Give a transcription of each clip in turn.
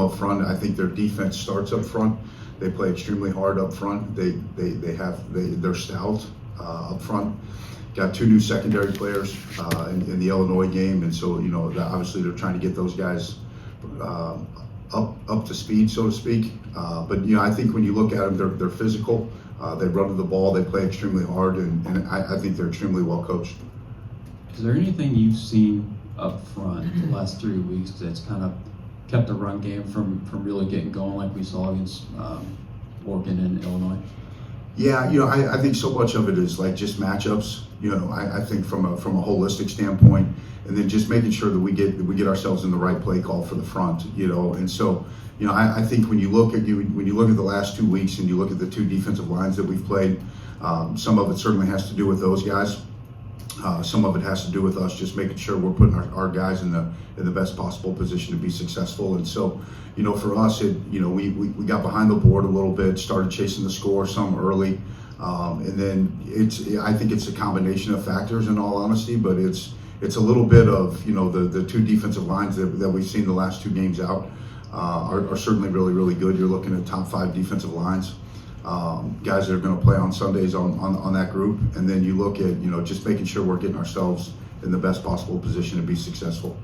up front. I think their defense starts up front. They play extremely hard up front. They're stout up front. Got two new secondary players in the Illinois game, and so obviously they're trying to get those guys up to speed, so to speak. But I think when you look at them, they're physical. They run to the ball. They play extremely hard, and I think they're extremely well coached. Is there anything you've seen up front the last 3 weeks that's kind of kept the run game from really getting going like we saw against Oregon and Illinois? Yeah, I think so much of it is like just matchups. I think from a holistic standpoint, and then just making sure that we get ourselves in the right play call for the front. And so I think when you look at the last 2 weeks and you look at the two defensive lines that we've played, some of it certainly has to do with those guys. Some of it has to do with us just making sure we're putting our guys in the best possible position to be successful. And so, for us, we got behind the board a little bit, started chasing the score some early, and then I think it's a combination of factors in all honesty, but it's a little bit of the two defensive lines that we've seen the last two games out are certainly really, really good. You're looking at top 5 defensive lines. Guys that are going to play on Sundays on that group, and then you look at just making sure we're getting ourselves in the best possible position to be successful.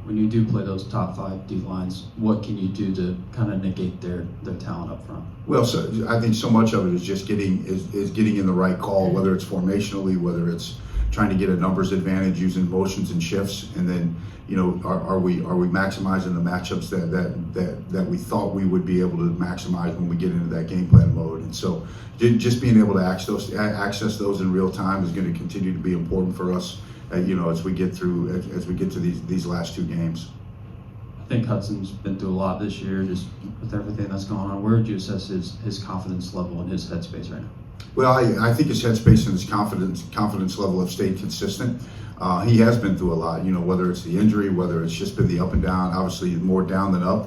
When you do play those top 5 D lines, what can you do to kind of negate their talent up front? Well, so I think so much of it is just getting in the right call, whether it's formationally, whether it's trying to get a numbers advantage using motions and shifts, and then are we maximizing the matchups that we thought we would be able to maximize when we get into that game plan mode. And so just being able to access those in real time is going to continue to be important for us as we get to these last 2 games. I think Hudson's been through a lot this year, just with everything that's going on. Where would you assess his confidence level and his headspace right now? Well, I think his headspace and his confidence level have stayed consistent. He has been through a lot, whether it's the injury, whether it's just been the up and down. Obviously, more down than up.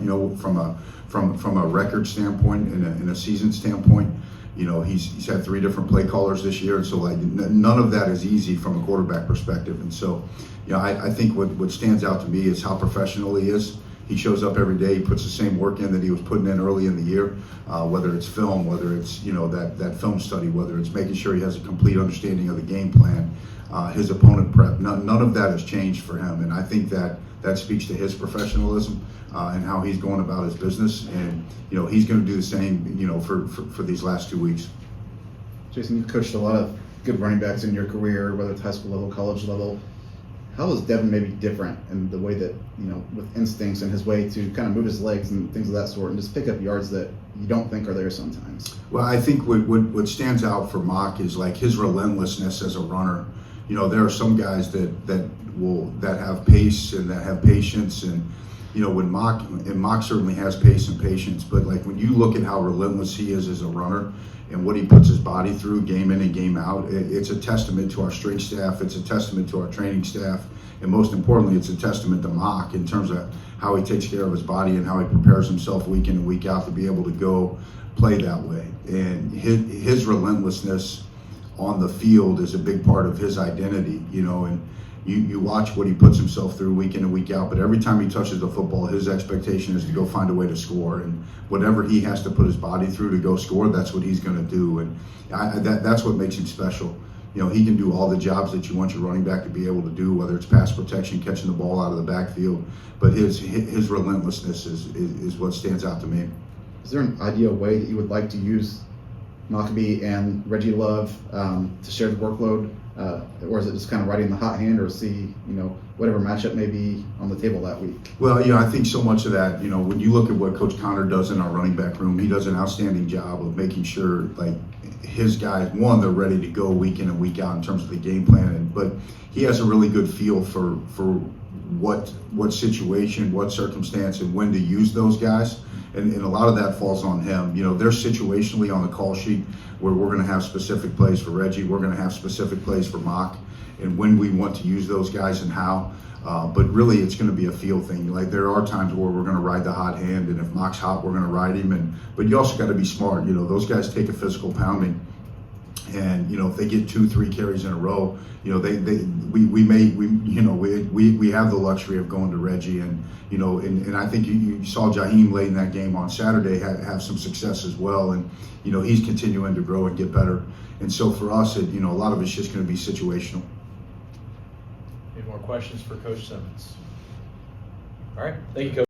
From a record standpoint and in a season standpoint, he's had 3 different play callers this year, and so none of that is easy from a quarterback perspective. And so, I think what stands out to me is how professional he is. He shows up every day. He puts the same work in that he was putting in early in the year, whether it's film, whether it's that film study, whether it's making sure he has a complete understanding of the game plan, his opponent prep. None of that has changed for him, and I think that speaks to his professionalism and how he's going about his business. And he's going to do the same for these last 2 weeks. Jason, you've coached a lot of good running backs in your career, whether it's high school level, college level. How is Devin maybe different in the way that, with instincts and his way to kind of move his legs and things of that sort and just pick up yards that you don't think are there sometimes? Well, I think what stands out for Mock is like his relentlessness as a runner. There are some guys that have pace and that have patience, and when Mock certainly has pace and patience, but like when you look at how relentless he is as a runner and what he puts his body through game in and game out, it's a testament to our strength staff, it's a testament to our training staff, and most importantly, it's a testament to Mock in terms of how he takes care of his body and how he prepares himself week in and week out to be able to go play that way. And his relentlessness on the field is a big part of his identity, and you watch what he puts himself through week in and week out, but every time he touches the football, his expectation is to go find a way to score, and whatever he has to put his body through to go score, that's what he's going to do. And that's what makes him special. He can do all the jobs that you want your running back to be able to do, whether it's pass protection, catching the ball out of the backfield, but his relentlessness is what stands out to me. Is there an ideal way that you would like to use Mockabee and Reggie Love to share the workload, or is it just kind of riding the hot hand, or see whatever matchup may be on the table that week? Well, I think so much of that, when you look at what Coach Connor does in our running back room, he does an outstanding job of making sure like his guys, one, they're ready to go week in and week out in terms of the game plan, but he has a really good feel for what situation, what circumstance, and when to use those guys. And a lot of that falls on him. They're situationally on the call sheet where we're going to have specific plays for Reggie, we're going to have specific plays for Mock, and when we want to use those guys and how. But really, it's going to be a feel thing. Like there are times where we're going to ride the hot hand, and if Mock's hot, we're going to ride him. But you also got to be smart. Those guys take a physical pounding. And if they get 2-3 carries in a row, we have the luxury of going to Reggie, and I think you saw Jaheim late in that game on Saturday have some success as well, and he's continuing to grow and get better. And so for us, a lot of it's just going to be situational. Any more questions for Coach Simmons? All right, thank you, Coach.